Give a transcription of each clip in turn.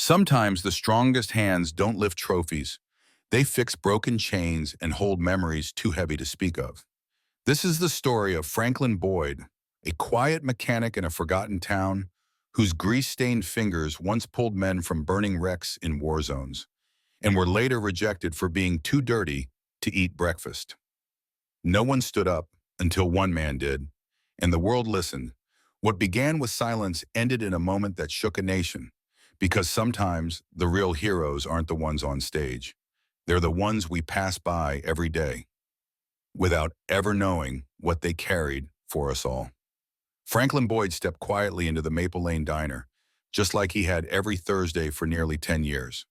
Sometimes the strongest hands don't lift trophies. They fix broken chains and hold memories too heavy to speak of. This is the story of Franklin Boyd, a quiet mechanic in a forgotten town whose grease-stained fingers once pulled men from burning wrecks in war zones and were later rejected for being too dirty to eat breakfast. No one stood up until one man did, and the world listened. What began with silence ended in a moment that shook a nation, because sometimes the real heroes aren't the ones on stage. They're the ones we pass by every day, without ever knowing what they carried for us all. Franklin Boyd stepped quietly into the Maple Lane Diner, just like he had every Thursday for nearly 10 years.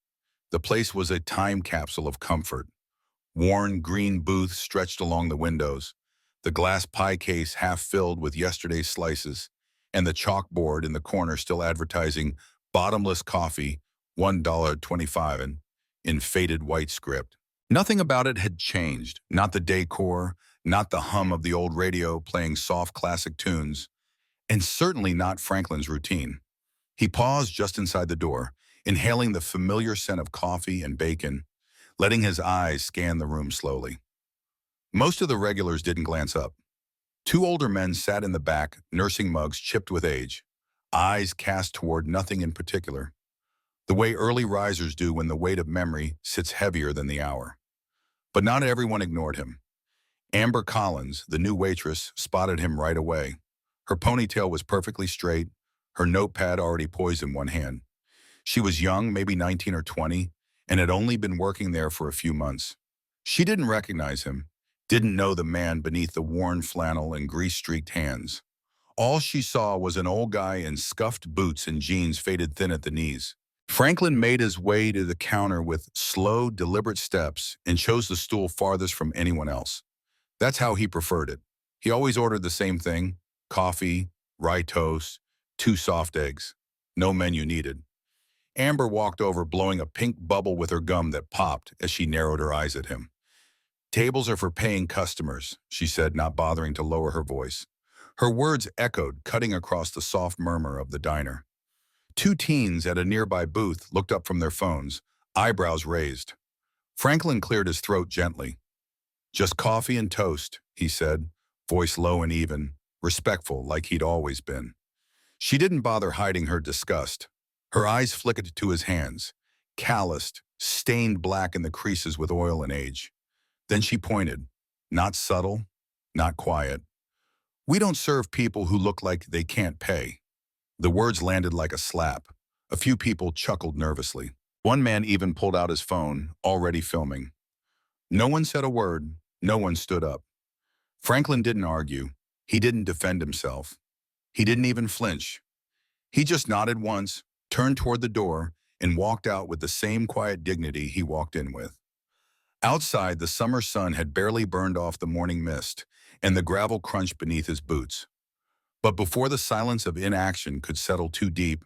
The place was a time capsule of comfort. Worn green booths stretched along the windows, the glass pie case half filled with yesterday's slices, and the chalkboard in the corner still advertising bottomless coffee, $1.25, in faded white script. Nothing about it had changed, not the decor, not the hum of the old radio playing soft classic tunes, and certainly not Franklin's routine. He paused just inside the door, inhaling the familiar scent of coffee and bacon, letting his eyes scan the room slowly. Most of the regulars didn't glance up. Two older men sat in the back, nursing mugs chipped with age, eyes cast toward nothing in particular, the way early risers do when the weight of memory sits heavier than the hour. But not everyone ignored him. Amber Collins, the new waitress, spotted him right away. Her ponytail was perfectly straight, her notepad already poised in one hand. She was young, maybe 19 or 20, and had only been working there for a few months. She didn't recognize him, didn't know the man beneath the worn flannel and grease-streaked hands. All she saw was an old guy in scuffed boots and jeans faded thin at the knees. Franklin made his way to the counter with slow, deliberate steps and chose the stool farthest from anyone else. That's how he preferred it. He always ordered the same thing: coffee, rye toast, 2 soft eggs. No menu needed. Amber walked over, blowing a pink bubble with her gum that popped as she narrowed her eyes at him. "Tables are for paying customers," she said, not bothering to lower her voice. Her words echoed, cutting across the soft murmur of the diner. Two teens at a nearby booth looked up from their phones, eyebrows raised. Franklin cleared his throat gently. "Just coffee and toast," he said, voice low and even, respectful like he'd always been. She didn't bother hiding her disgust. Her eyes flickered to his hands, calloused, stained black in the creases with oil and age. Then she pointed, not subtle, not quiet. "We don't serve people who look like they can't pay." The words landed like a slap. A few people chuckled nervously. One man even pulled out his phone, already filming. No one said a word. No one stood up. Franklin didn't argue. He didn't defend himself. He didn't even flinch. He just nodded once, turned toward the door, and walked out with the same quiet dignity he walked in with. Outside, the summer sun had barely burned off the morning mist, and the gravel crunched beneath his boots. But before the silence of inaction could settle too deep,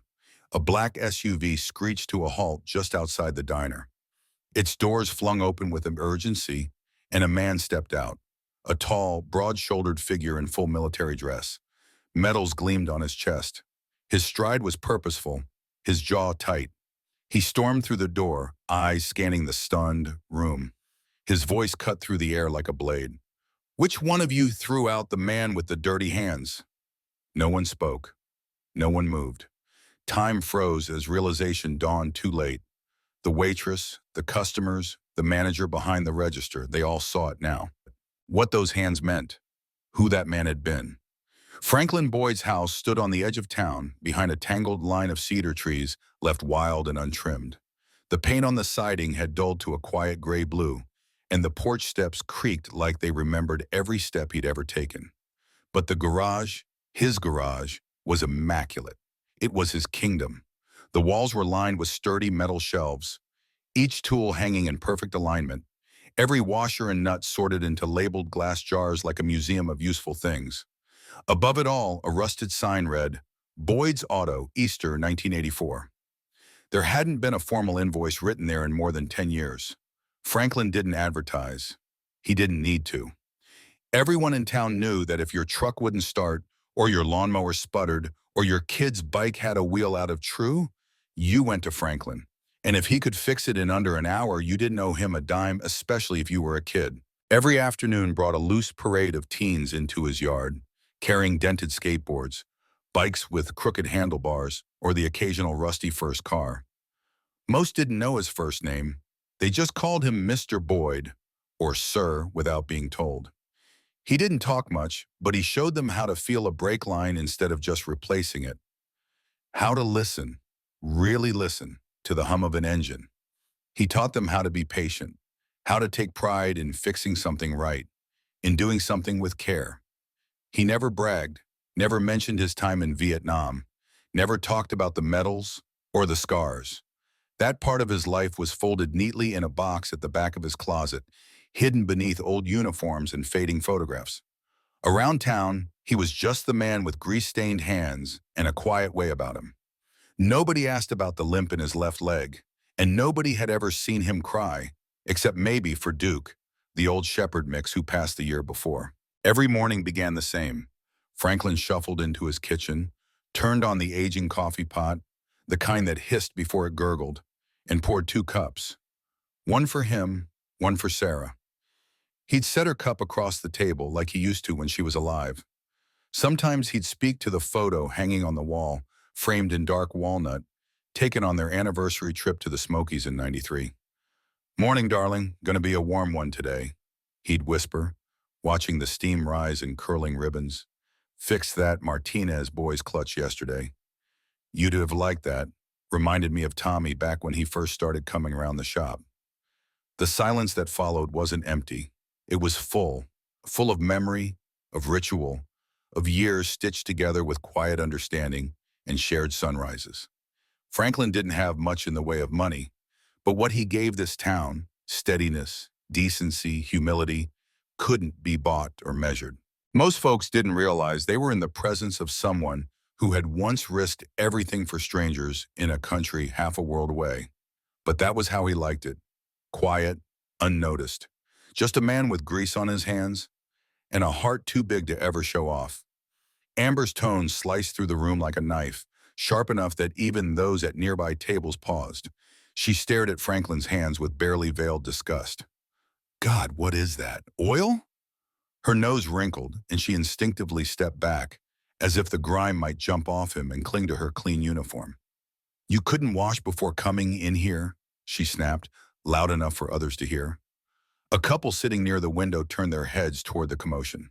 a black SUV screeched to a halt just outside the diner. Its doors flung open with urgency, and a man stepped out, a tall, broad-shouldered figure in full military dress. Medals gleamed on his chest. His stride was purposeful, his jaw tight. He stormed through the door, eyes scanning the stunned room. His voice cut through the air like a blade. "Which one of you threw out the man with the dirty hands?" No one spoke. No one moved. Time froze as realization dawned too late. The waitress, the customers, the manager behind the register, they all saw it now. What those hands meant. Who that man had been. Franklin Boyd's house stood on the edge of town, behind a tangled line of cedar trees left wild and untrimmed. The paint on the siding had dulled to a quiet gray blue, and the porch steps creaked like they remembered every step he'd ever taken. But the garage, his garage, was immaculate. It was his kingdom. The walls were lined with sturdy metal shelves, each tool hanging in perfect alignment, every washer and nut sorted into labeled glass jars like a museum of useful things. Above it all, a rusted sign read, "Boyd's Auto, Easter 1984. There hadn't been a formal invoice written there in more than 10 years. Franklin didn't advertise. He didn't need to. Everyone in town knew that if your truck wouldn't start, or your lawnmower sputtered, or your kid's bike had a wheel out of true, You went to Franklin. And if he could fix it in under an hour, you didn't owe him a dime, especially if you were a kid. Every afternoon brought a loose parade of teens into his yard, carrying dented skateboards, bikes with crooked handlebars, or the occasional rusty first car. Most didn't know his first name. They just called him Mr. Boyd, or Sir, without being told. He didn't talk much, but he showed them how to feel a brake line instead of just replacing it. How to listen, really listen, to the hum of an engine. He taught them how to be patient, how to take pride in fixing something right, in doing something with care. He never bragged, never mentioned his time in Vietnam, never talked about the medals or the scars. That part of his life was folded neatly in a box at the back of his closet, hidden beneath old uniforms and fading photographs. Around town, he was just the man with grease-stained hands and a quiet way about him. Nobody asked about the limp in his left leg, and nobody had ever seen him cry, except maybe for Duke, the old shepherd mix who passed the year before. Every morning began the same. Franklin shuffled into his kitchen, turned on the aging coffee pot, the kind that hissed before it gurgled, and poured 2 cups. One for him, one for Sarah. He'd set her cup across the table like he used to when she was alive. Sometimes he'd speak to the photo hanging on the wall, framed in dark walnut, taken on their anniversary trip to the Smokies in '93. "Morning, darling. Gonna be a warm one today," he'd whisper, watching the steam rise in curling ribbons. "Fixed that Martinez boy's clutch yesterday. You'd have liked that. Reminded me of Tommy back when he first started coming around the shop." The silence that followed wasn't empty. It was full of memory, of ritual, of years stitched together with quiet understanding and shared sunrises. Franklin didn't have much in the way of money, but what he gave this town, steadiness, decency, humility, couldn't be bought or measured. Most folks didn't realize they were in the presence of someone who had once risked everything for strangers in a country half a world away. But that was how he liked it. Quiet, unnoticed. Just a man with grease on his hands and a heart too big to ever show off. Amber's tone sliced through the room like a knife, sharp enough that even those at nearby tables paused. She stared at Franklin's hands with barely veiled disgust. "God, what is that? Oil?" Her nose wrinkled, and she instinctively stepped back, as if the grime might jump off him and cling to her clean uniform. "You couldn't wash before coming in here?" she snapped, loud enough for others to hear. A couple sitting near the window turned their heads toward the commotion.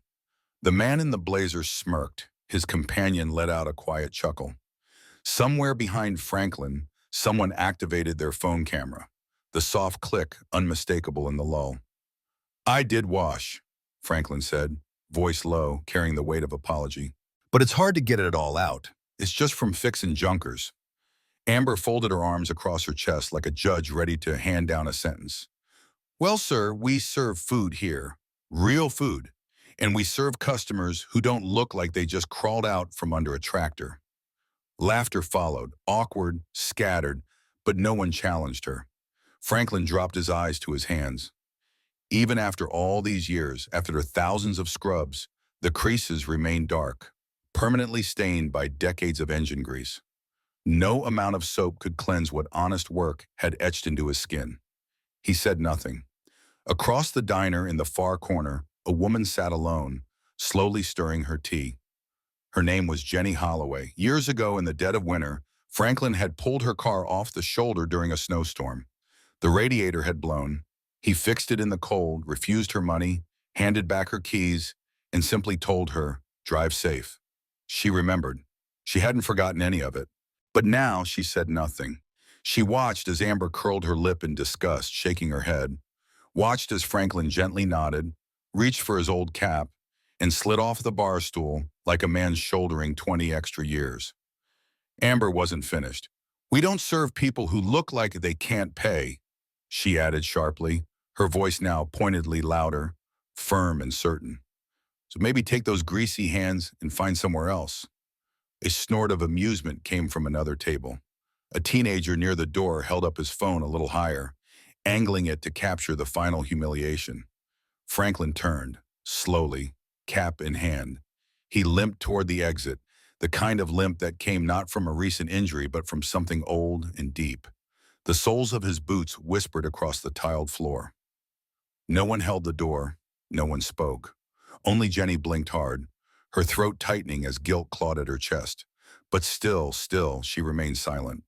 The man in the blazer smirked. His companion let out a quiet chuckle. Somewhere behind Franklin, someone activated their phone camera, the soft click unmistakable in the lull. "I did wash," Franklin said, voice low, carrying the weight of apology. "But it's hard to get it all out. It's just from fixin' junkers." Amber folded her arms across her chest like a judge ready to hand down a sentence. "Well, sir, we serve food here, real food, and we serve customers who don't look like they just crawled out from under a tractor." Laughter followed, awkward, scattered, but no one challenged her. Franklin dropped his eyes to his hands. Even after all these years, after thousands of scrubs, the creases remained dark, permanently stained by decades of engine grease. No amount of soap could cleanse what honest work had etched into his skin. He said nothing. Across the diner in the far corner, a woman sat alone, slowly stirring her tea. Her name was Jenny Holloway. Years ago in the dead of winter, Franklin had pulled her car off the shoulder during a snowstorm. The radiator had blown. He fixed it in the cold, refused her money, handed back her keys, and simply told her, "Drive safe." She remembered. She hadn't forgotten any of it. But now she said nothing. She watched as Amber curled her lip in disgust, shaking her head. Watched as Franklin gently nodded, reached for his old cap, and slid off the bar stool like a man shouldering 20 extra years. Amber wasn't finished. "We don't serve people who look like they can't pay," she added sharply, her voice now pointedly louder, firm and certain. "So maybe take those greasy hands and find somewhere else." A snort of amusement came from another table. A teenager near the door held up his phone a little higher, angling it to capture the final humiliation. Franklin turned, slowly, cap in hand. He limped toward the exit, the kind of limp that came not from a recent injury but from something old and deep. The soles of his boots whispered across the tiled floor. No one held the door. No one spoke. Only Jenny blinked hard, her throat tightening as guilt clawed at her chest. But still, she remained silent.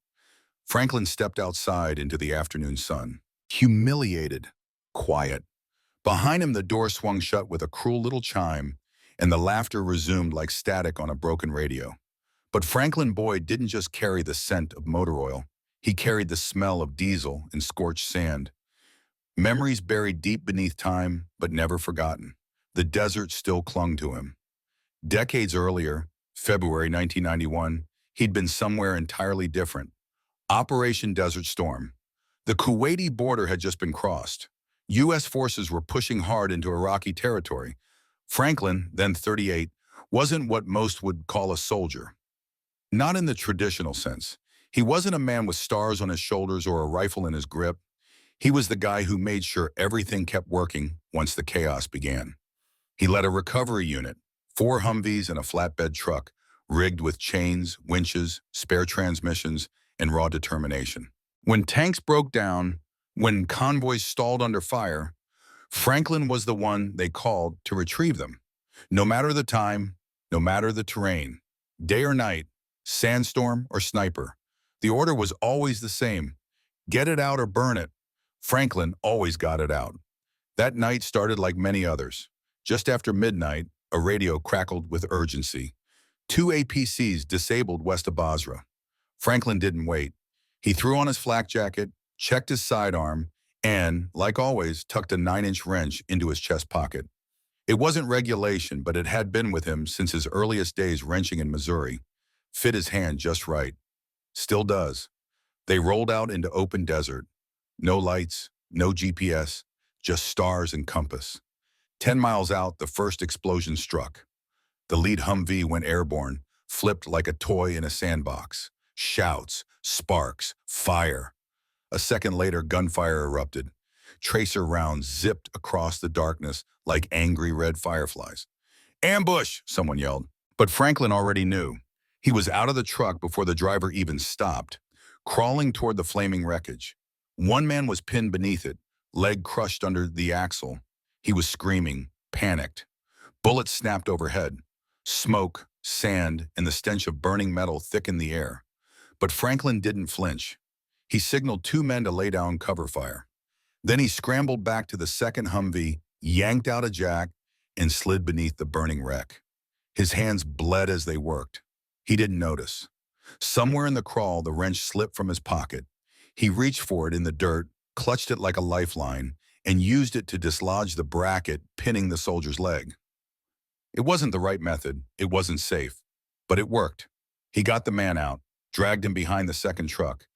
Franklin stepped outside into the afternoon sun. Humiliated. Quiet. Behind him, the door swung shut with a cruel little chime, and the laughter resumed like static on a broken radio. But Franklin Boyd didn't just carry the scent of motor oil. He carried the smell of diesel and scorched sand. Memories buried deep beneath time, but never forgotten. The desert still clung to him. Decades earlier, February 1991, he'd been somewhere entirely different. Operation Desert Storm. The Kuwaiti border had just been crossed. U.S. forces were pushing hard into Iraqi territory. Franklin, then 38, wasn't what most would call a soldier. Not in the traditional sense. He wasn't a man with stars on his shoulders or a rifle in his grip. He was the guy who made sure everything kept working once the chaos began. He led a recovery unit, 4 Humvees and a flatbed truck, rigged with chains, winches, spare transmissions, and raw determination. When tanks broke down, when convoys stalled under fire, Franklin was the one they called to retrieve them. No matter the time, no matter the terrain, day or night, sandstorm or sniper, the order was always the same: get it out or burn it. Franklin always got it out. That night started like many others. Just after midnight, a radio crackled with urgency. 2 APCs disabled west of Basra. Franklin didn't wait. He threw on his flak jacket, checked his sidearm, and, like always, tucked a 9-inch wrench into his chest pocket. It wasn't regulation, but it had been with him since his earliest days wrenching in Missouri. Fit his hand just right. Still does. They rolled out into open desert. No lights, no GPS, just stars and compass. 10 miles out, the first explosion struck. The lead Humvee went airborne, flipped like a toy in a sandbox. Shouts, sparks, fire. A second later, gunfire erupted. Tracer rounds zipped across the darkness like angry red fireflies. "Ambush!" someone yelled. But Franklin already knew. He was out of the truck before the driver even stopped, crawling toward the flaming wreckage. One man was pinned beneath it, leg crushed under the axle. He was screaming, panicked. Bullets snapped overhead. Smoke, sand, and the stench of burning metal thickened the air. But Franklin didn't flinch. He signaled 2 men to lay down cover fire. Then he scrambled back to the second Humvee, yanked out a jack, and slid beneath the burning wreck. His hands bled as they worked. He didn't notice. Somewhere in the crawl, the wrench slipped from his pocket. He reached for it in the dirt, clutched it like a lifeline, and used it to dislodge the bracket pinning the soldier's leg. It wasn't the right method, it wasn't safe, but it worked. He got the man out, dragged him behind the second truck,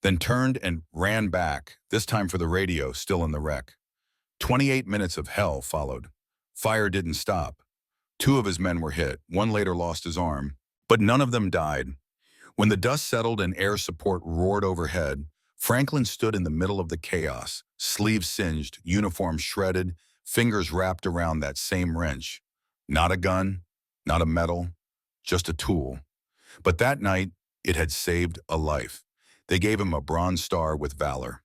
then turned and ran back, this time for the radio still in the wreck. 28 minutes of hell followed. Fire didn't stop. 2 of his men were hit, one later lost his arm, but none of them died. When the dust settled and air support roared overhead, Franklin stood in the middle of the chaos, sleeves singed, uniform shredded, fingers wrapped around that same wrench. Not a gun, not a medal, just a tool. But that night, it had saved a life. They gave him a Bronze Star with valor.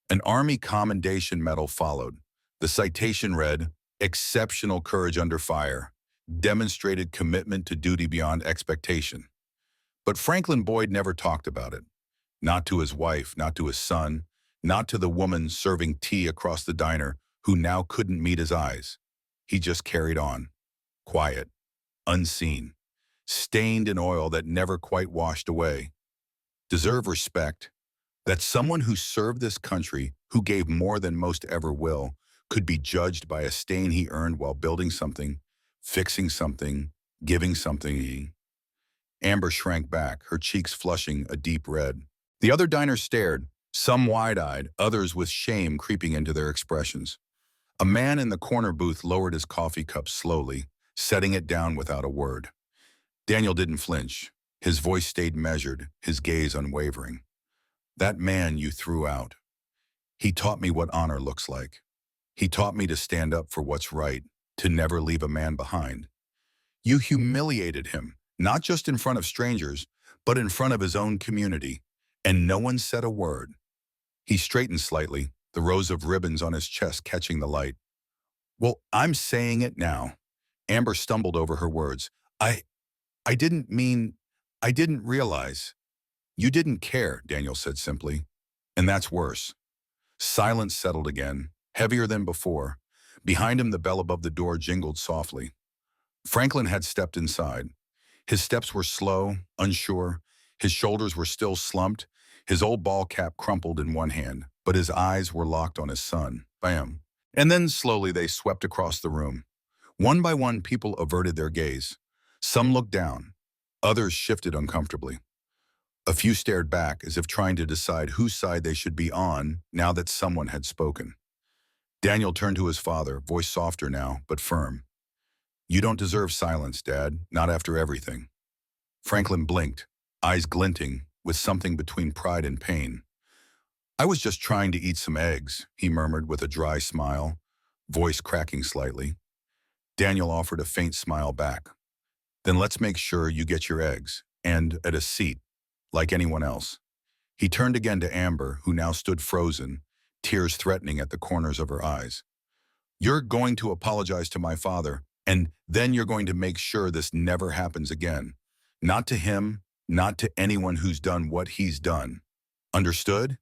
An Army Commendation Medal followed. The citation read, "Exceptional courage under fire, demonstrated commitment to duty beyond expectation." But Franklin Boyd never talked about it. Not to his wife, not to his son, not to the woman serving tea across the diner who now couldn't meet his eyes. He just carried on, quiet, unseen, stained in oil that never quite washed away. Deserve respect that someone who served this country, who gave more than most ever will, could be judged by a stain he earned while building something, fixing something, giving something. Amber shrank back, her cheeks flushing a deep red. The other diners stared, some wide-eyed, others with shame creeping into their expressions. A man in the corner booth lowered his coffee cup slowly, setting it down without a word. Daniel didn't flinch. His voice stayed measured, his gaze unwavering. "That man you threw out. He taught me what honor looks like. He taught me to stand up for what's right, to never leave a man behind. You humiliated him, not just in front of strangers, but in front of his own community, and no one said a word. He straightened slightly, the rows of ribbons on his chest catching the light. Well, I'm saying it now. Amber stumbled over her words. I, I didn't mean, I didn't realize. You didn't care, Daniel said simply. And that's worse. Silence settled again, heavier than before. Behind him, the bell above the door jingled softly. Franklin had stepped inside. His steps were slow, unsure. His shoulders were still slumped, his old ball cap crumpled in one hand, but his eyes were locked on his son. Bam. And then slowly they swept across the room. One by one, people averted their gaze. Some looked down. Others shifted uncomfortably. A few stared back as if trying to decide whose side they should be on now that someone had spoken. Daniel turned to his father, voice softer now, but firm. You don't deserve silence, Dad, not after everything. Franklin blinked, eyes glinting, with something between pride and pain. I was just trying to eat some eggs, he murmured with a dry smile, voice cracking slightly. Daniel offered a faint smile back. Then let's make sure you get your eggs, and at a seat, like anyone else. He turned again to Amber, who now stood frozen, tears threatening at the corners of her eyes. You're going to apologize to my father, and then you're going to make sure this never happens again. Not to him, not to anyone who's done what he's done. Understood?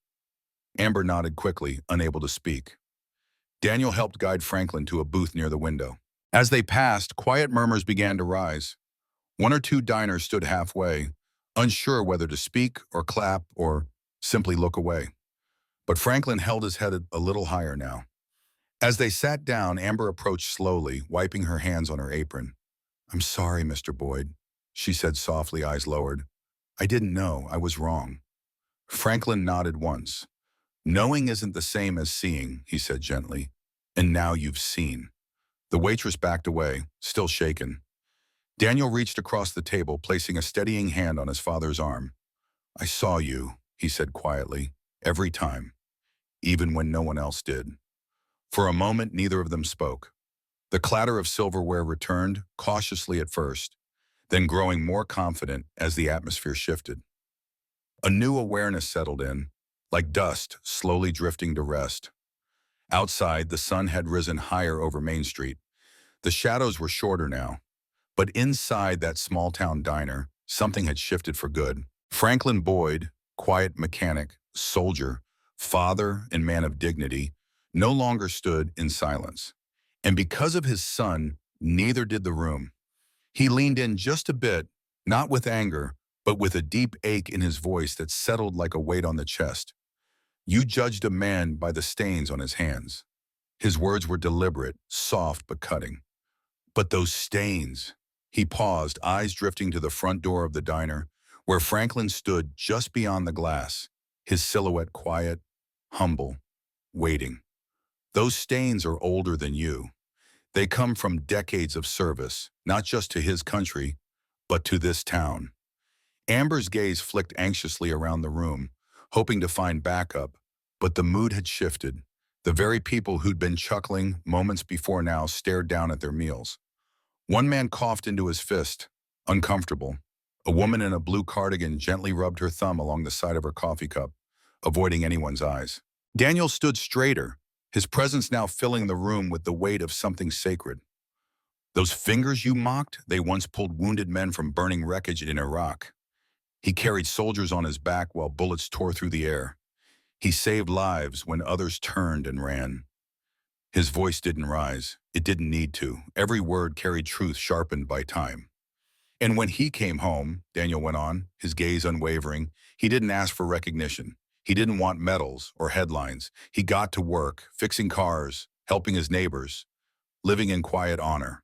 Amber nodded quickly, unable to speak. Daniel helped guide Franklin to a booth near the window. As they passed, quiet murmurs began to rise. One or two diners stood halfway, unsure whether to speak or clap or simply look away. But Franklin held his head a little higher now. As they sat down, Amber approached slowly, wiping her hands on her apron. I'm sorry, Mr. Boyd, she said softly, eyes lowered. I didn't know. I was wrong. Franklin nodded once. Knowing isn't the same as seeing, he said gently. And now you've seen. The waitress backed away, still shaken. Daniel reached across the table, placing a steadying hand on his father's arm. I saw you, he said quietly, every time, even when no one else did. For a moment, neither of them spoke. The clatter of silverware returned, cautiously at first, then growing more confident as the atmosphere shifted. A new awareness settled in, like dust slowly drifting to rest. Outside, the sun had risen higher over Main Street. The shadows were shorter now, but inside that small-town diner, something had shifted for good. Franklin Boyd, quiet mechanic, soldier, father, and man of dignity, no longer stood in silence. And because of his son, neither did the room. He leaned in just a bit, not with anger, but with a deep ache in his voice that settled like a weight on the chest. You judged a man by the stains on his hands. His words were deliberate, soft but cutting. But those stains. He paused, eyes drifting to the front door of the diner, where Franklin stood just beyond the glass, his silhouette quiet, humble, waiting. Those stains are older than you. They come from decades of service, not just to his country, but to this town. Amber's gaze flicked anxiously around the room, hoping to find backup, but the mood had shifted. The very people who'd been chuckling moments before now stared down at their meals. One man coughed into his fist, uncomfortable. A woman in a blue cardigan gently rubbed her thumb along the side of her coffee cup, avoiding anyone's eyes. Daniel stood straighter, his presence now filling the room with the weight of something sacred. Those fingers you mocked, they once pulled wounded men from burning wreckage in Iraq. He carried soldiers on his back while bullets tore through the air. He saved lives when others turned and ran. His voice didn't rise. It didn't need to. Every word carried truth sharpened by time. And when he came home, Daniel went on, his gaze unwavering, he didn't ask for recognition. He didn't want medals or headlines. He got to work, fixing cars, helping his neighbors, living in quiet honor.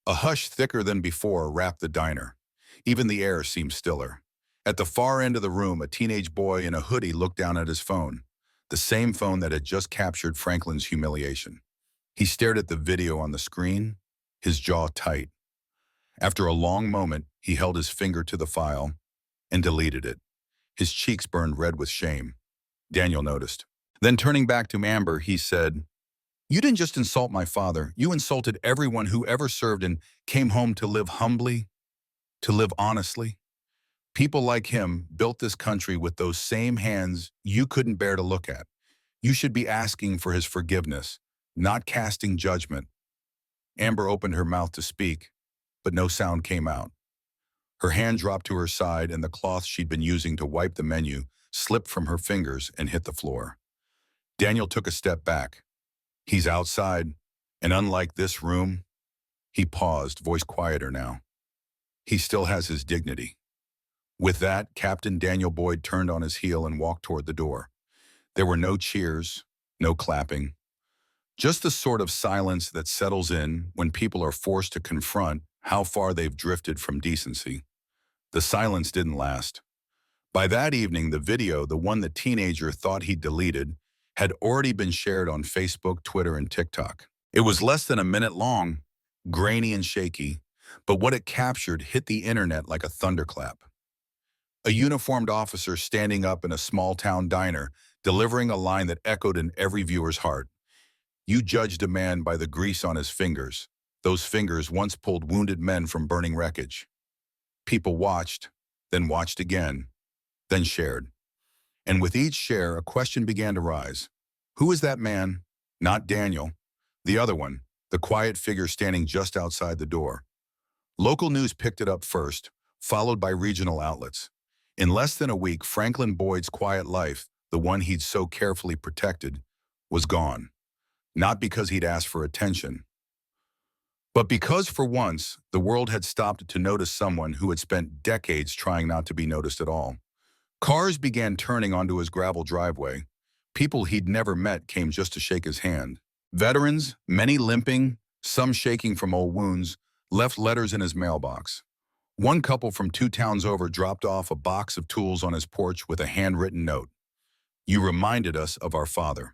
A hush thicker than before wrapped the diner. Even the air seemed stiller. At the far end of the room, a teenage boy in a hoodie looked down at his phone, the same phone that had just captured Franklin's humiliation. He stared at the video on the screen, his jaw tight. After a long moment, he held his finger to the file and deleted it. His cheeks burned red with shame. Daniel noticed. Then turning back to Amber, he said, You didn't just insult my father. You insulted everyone who ever served and came home to live humbly. to live honestly. People like him built this country with those same hands you couldn't bear to look at. You should be asking for his forgiveness, not casting judgment. Amber opened her mouth to speak, but no sound came out. Her hand dropped to her side and the cloth she'd been using to wipe the menu slipped from her fingers and hit the floor. Daniel took a step back. He's outside, and unlike this room, he paused, voice quieter now. He still has his dignity. With that, Captain Daniel Boyd turned on his heel and walked toward the door. There were no cheers, no clapping, just the sort of silence that settles in when people are forced to confront how far they've drifted from decency. The silence didn't last. By that evening, the video, the one the teenager thought he'd deleted, had already been shared on Facebook, Twitter, and TikTok. It was less than a minute long, grainy and shaky, but what it captured hit the internet like a thunderclap. A uniformed officer standing up in a small-town diner, delivering a line that echoed in every viewer's heart. You judged a man by the grease on his fingers. Those fingers once pulled wounded men from burning wreckage. People watched, then watched again, then shared. And with each share, a question began to rise. Who is that man? Not Daniel. The other one, the quiet figure standing just outside the door. Local news picked it up first, followed by regional outlets. In less than a week, Franklin Boyd's quiet life, the one he'd so carefully protected, was gone. Not because he'd asked for attention, but because for once, the world had stopped to notice someone who had spent decades trying not to be noticed at all. Cars began turning onto his gravel driveway. People he'd never met came just to shake his hand. Veterans, many limping, some shaking from old wounds, left letters in his mailbox. One couple from 2 towns over dropped off a box of tools on his porch with a handwritten note. You reminded us of our father.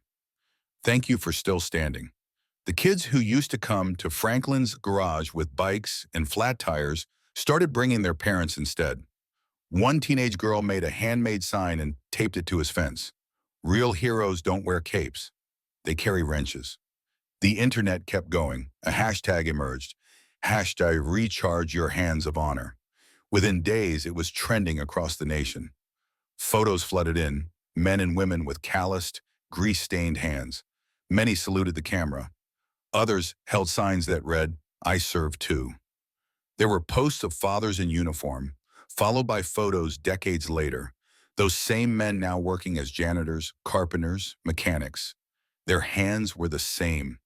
Thank you for still standing. The kids who used to come to Franklin's garage with bikes and flat tires started bringing their parents instead. One teenage girl made a handmade sign and taped it to his fence. Real heroes don't wear capes. They carry wrenches. The internet kept going. A hashtag emerged. Hashtag recharge your hands of honor. Within days, it was trending across the nation. Photos flooded in, men and women with calloused, grease-stained hands. Many saluted the camera. Others held signs that read, I serve too. There were posts of fathers in uniform, followed by photos decades later. Those same men now working as janitors, carpenters, mechanics. Their hands were the same,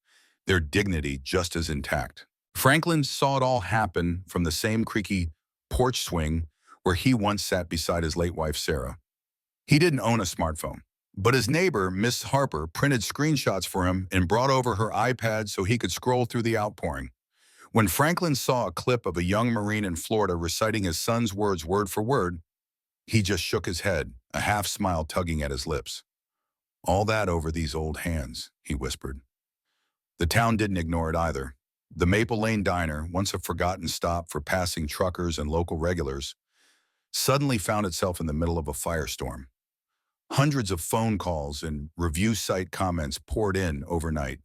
their dignity just as intact. Franklin saw it all happen from the same creaky porch swing where he once sat beside his late wife, Sarah. He didn't own a smartphone, but his neighbor, Miss Harper, printed screenshots for him and brought over her iPad so he could scroll through the outpouring. When Franklin saw a clip of a young Marine in Florida reciting his son's words word for word, he just shook his head, a half smile tugging at his lips. All that over these old hands, he whispered. The town didn't ignore it either. The Maple Lane Diner, once a forgotten stop for passing truckers and local regulars, suddenly found itself in the middle of a firestorm. Hundreds of phone calls and review site comments poured in overnight.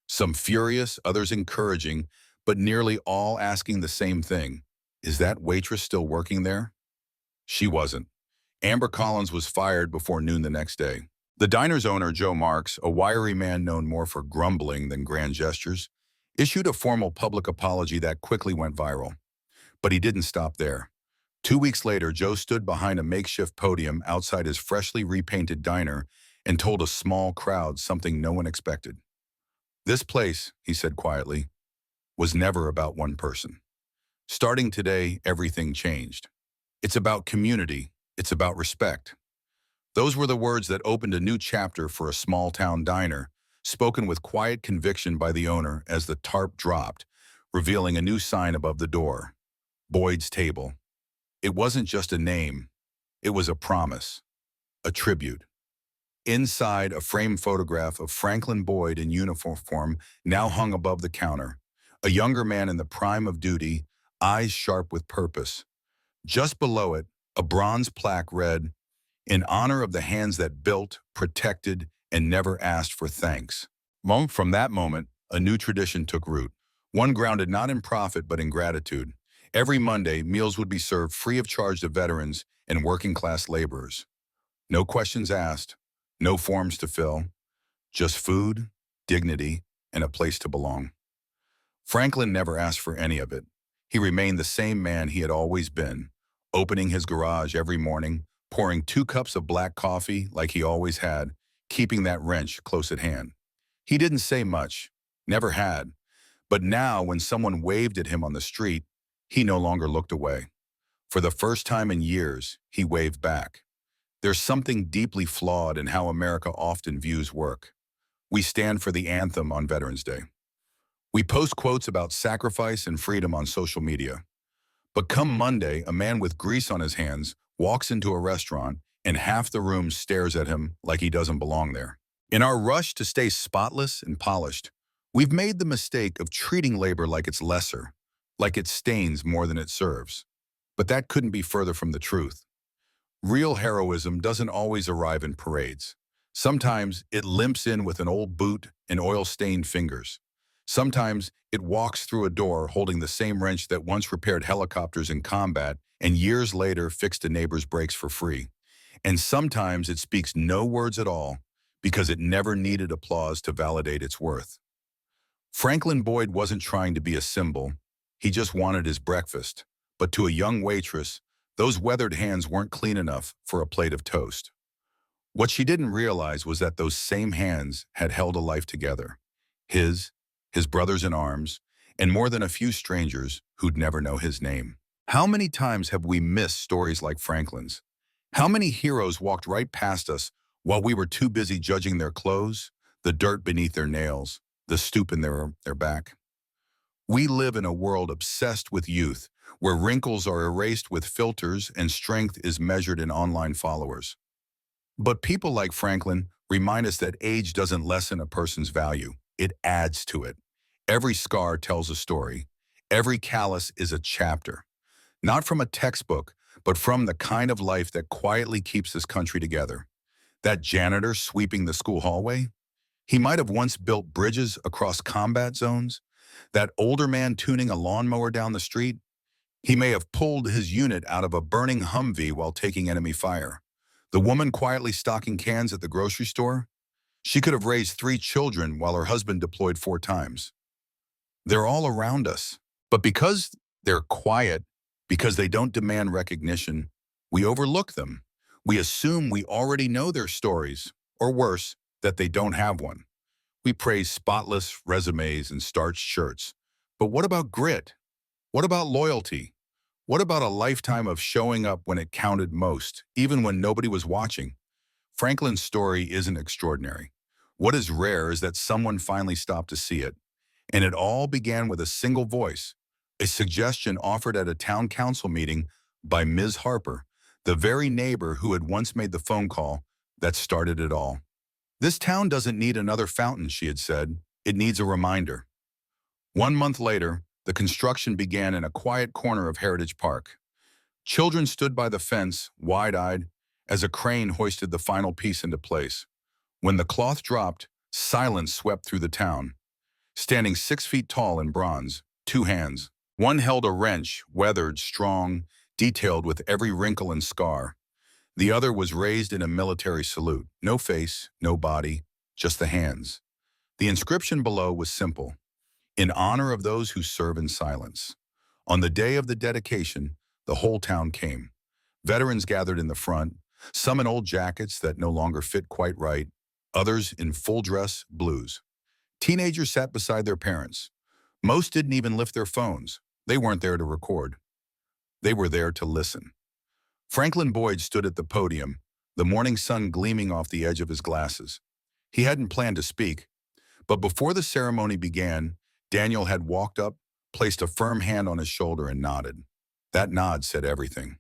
Some furious, others encouraging, but nearly all asking the same thing. Is that waitress still working there? She wasn't. Amber Collins was fired before noon the next day. The diner's owner, Joe Marks, a wiry man known more for grumbling than grand gestures, issued a formal public apology that quickly went viral. But he didn't stop there. 2 weeks later, Joe stood behind a makeshift podium outside his freshly repainted diner and told a small crowd something no one expected. This place, he said quietly, was never about one person. Starting today, everything changed. It's about community. It's about respect. Those were the words that opened a new chapter for a small-town diner, spoken with quiet conviction by the owner as the tarp dropped, revealing a new sign above the door. Boyd's Table. It wasn't just a name. It was a promise, a tribute. Inside, a framed photograph of Franklin Boyd in uniform now hung above the counter, a younger man in the prime of duty, eyes sharp with purpose. Just below it, a bronze plaque read, "In honor of the hands that built, protected, and never asked for thanks." From that moment, a new tradition took root, one grounded not in profit but in gratitude. Every Monday, meals would be served free of charge to veterans and working-class laborers. No questions asked, no forms to fill, just food, dignity, and a place to belong. Franklin never asked for any of it. He remained the same man he had always been, opening his garage every morning, pouring 2 cups of black coffee like he always had, keeping that wrench close at hand. He didn't say much, never had, but now when someone waved at him on the street, he no longer looked away. For the first time in years, he waved back. There's something deeply flawed in how America often views work. We stand for the anthem on Veterans Day. We post quotes about sacrifice and freedom on social media. But come Monday, a man with grease on his hands walks into a restaurant and half the room stares at him like he doesn't belong there. In our rush to stay spotless and polished, we've made the mistake of treating labor like it's lesser, like it stains more than it serves. But that couldn't be further from the truth. Real heroism doesn't always arrive in parades. Sometimes it limps in with an old boot and oil-stained fingers. Sometimes it walks through a door holding the same wrench that once repaired helicopters in combat and years later fixed a neighbor's brakes for free. And sometimes it speaks no words at all because it never needed applause to validate its worth. Franklin Boyd wasn't trying to be a symbol. He just wanted his breakfast. But to a young waitress, those weathered hands weren't clean enough for a plate of toast. What she didn't realize was that those same hands had held a life together. His brothers in arms, and more than a few strangers who'd never know his name. How many times have we missed stories like Franklin's? How many heroes walked right past us while we were too busy judging their clothes, the dirt beneath their nails, the stoop in their back? We live in a world obsessed with youth, where wrinkles are erased with filters and strength is measured in online followers. But people like Franklin remind us that age doesn't lessen a person's value. It adds to it. Every scar tells a story. Every callus is a chapter. Not from a textbook, but from the kind of life that quietly keeps this country together. That janitor sweeping the school hallway? He might have once built bridges across combat zones. That older man tuning a lawnmower down the street? He may have pulled his unit out of a burning Humvee while taking enemy fire. The woman quietly stocking cans at the grocery store? She could have raised 3 children while her husband deployed 4 times. They're all around us. But because they're quiet, because they don't demand recognition, we overlook them. We assume we already know their stories, or worse, that they don't have one. We praise spotless resumes and starched shirts. But what about grit? What about loyalty? What about a lifetime of showing up when it counted most, even when nobody was watching? Franklin's story isn't extraordinary. What is rare is that someone finally stopped to see it. And it all began with a single voice, a suggestion offered at a town council meeting by Ms. Harper, the very neighbor who had once made the phone call that started it all. This town doesn't need another fountain, she had said. It needs a reminder. 1 month later, the construction began in a quiet corner of Heritage Park. Children stood by the fence, wide-eyed, as a crane hoisted the final piece into place. When the cloth dropped, silence swept through the town. Standing 6 feet tall in bronze, 2 hands. One held a wrench, weathered, strong, detailed with every wrinkle and scar. The other was raised in a military salute. No face, no body, just the hands. The inscription below was simple: in honor of those who serve in silence. On the day of the dedication, the whole town came. Veterans gathered in the front, some in old jackets that no longer fit quite right, others in full-dress blues. Teenagers sat beside their parents. Most didn't even lift their phones. They weren't there to record. They were there to listen. Franklin Boyd stood at the podium, the morning sun gleaming off the edge of his glasses. He hadn't planned to speak, but before the ceremony began, Daniel had walked up, placed a firm hand on his shoulder, and nodded. That nod said everything.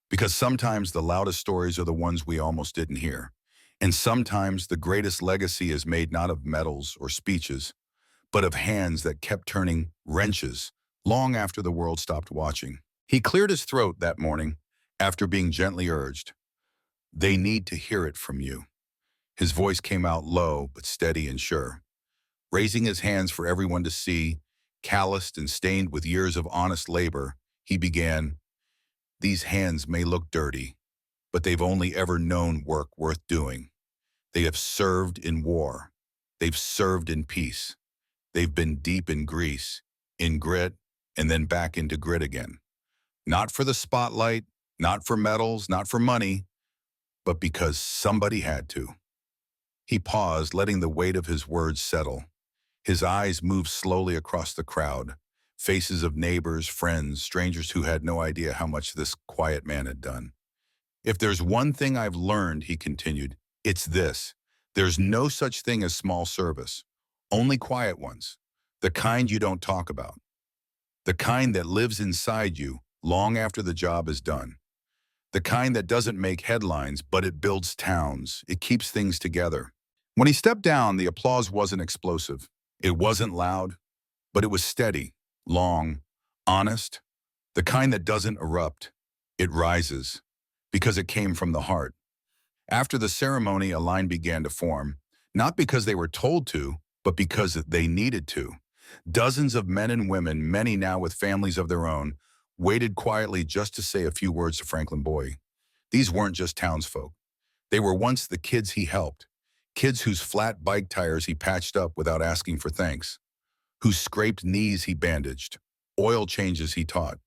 Because sometimes the loudest stories are the ones we almost didn't hear. And sometimes the greatest legacy is made not of medals or speeches, but of hands that kept turning wrenches long after the world stopped watching. He cleared his throat that morning after being gently urged. They need to hear it from you. His voice came out low but steady and sure. Raising his hands for everyone to see, calloused and stained with years of honest labor, He began, "These hands may look dirty, but they've only ever known work worth doing. They have served in war. They've served in peace. They've been deep in grease, in grit, and then back into grit again. Not for the spotlight, not for medals, not for money, but because somebody had to." He paused, letting the weight of his words settle. His eyes moved slowly across the crowd, faces of neighbors, friends, strangers who had no idea how much this quiet man had done. "If there's one thing I've learned," he continued, "it's this. There's no such thing as small service. Only quiet ones. The kind you don't talk about. The kind that lives inside you long after the job is done. The kind that doesn't make headlines, but it builds towns. It keeps things together." When he stepped down, the applause wasn't explosive. It wasn't loud, but it was steady, long, honest, the kind that doesn't erupt. It rises, because it came from the heart. After the ceremony, a line began to form, not because they were told to, but because they needed to. Dozens of men and women, many now with families of their own, waited quietly just to say a few words to Franklin Boyd. These weren't just townsfolk. They were once the kids he helped, kids whose flat bike tires he patched up without asking for thanks, whose scraped knees he bandaged, oil changes he taught,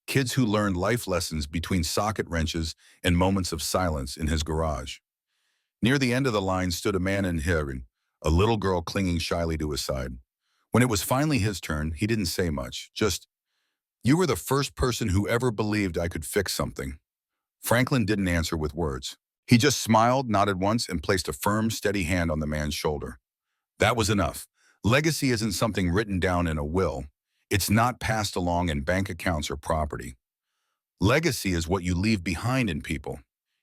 kids who learned life lessons between socket wrenches and moments of silence in his garage. Near the end of the line stood a man in hearing, a little girl clinging shyly to his side. When it was finally his turn, he didn't say much, just, "You were the first person who ever believed I could fix something." Franklin didn't answer with words. He just smiled, nodded once, and placed a firm, steady hand on the man's shoulder. That was enough. Legacy isn't something written down in a will. It's not passed along in bank accounts or property. Legacy is what you leave behind in people.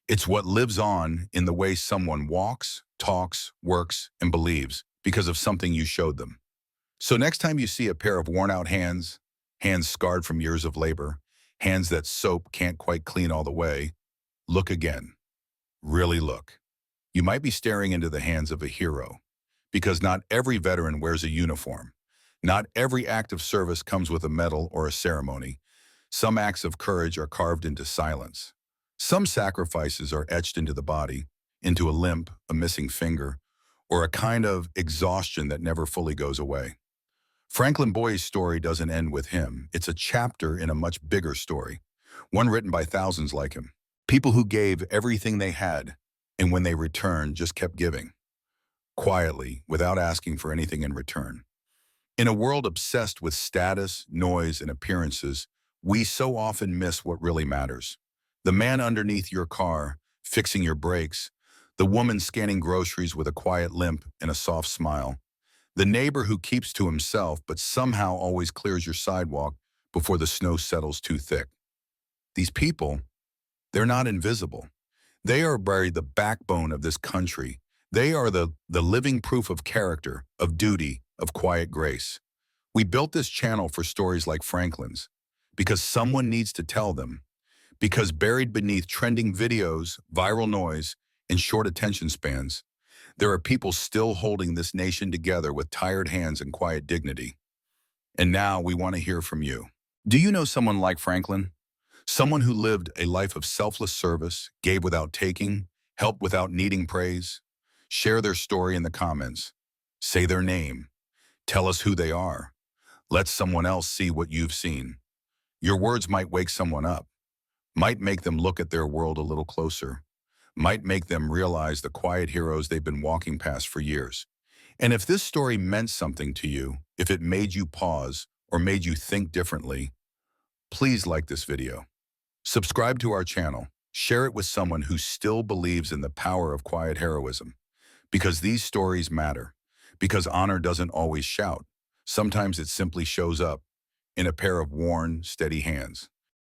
It's what lives on in the way someone walks, talks, works, and believes because of something you showed them. So next time you see a pair of worn-out hands, hands scarred from years of labor, hands that soap can't quite clean all the way, look again. Really look. You might be staring into the hands of a hero, because not every veteran wears a uniform. Not every act of service comes with a medal or a ceremony. Some acts of courage are carved into silence. Some sacrifices are etched into the body, into a limp, a missing finger, or a kind of exhaustion that never fully goes away. Franklin Boyd's story doesn't end with him. It's a chapter in a much bigger story, one written by thousands like him. People who gave everything they had, and when they returned, just kept giving, quietly, without asking for anything in return. In a world obsessed with status, noise, and appearances, we so often miss what really matters. The man underneath your car, fixing your brakes, the woman scanning groceries with a quiet limp and a soft smile, the neighbor who keeps to himself but somehow always clears your sidewalk before the snow settles too thick. These people, they're not invisible. They are buried the backbone of this country. They are the living proof of character, of duty, of quiet grace. We built this channel for stories like Franklin's, because someone needs to tell them, because buried beneath trending videos, viral noise, and short attention spans, there are people still holding this nation together with tired hands and quiet dignity. And now we want to hear from you. Do you know someone like Franklin? Someone who lived a life of selfless service, gave without taking, helped without needing praise? Share their story in the comments. Say their name. Tell us who they are. Let someone else see what you've seen. Your words might wake someone up, might make them look at their world a little closer, might make them realize the quiet heroes they've been walking past for years. And if this story meant something to you, if it made you pause or made you think differently, please like this video. Subscribe to our channel. Share it with someone who still believes in the power of quiet heroism. Because these stories matter. Because honor doesn't always shout. Sometimes it simply shows up in a pair of worn, steady hands.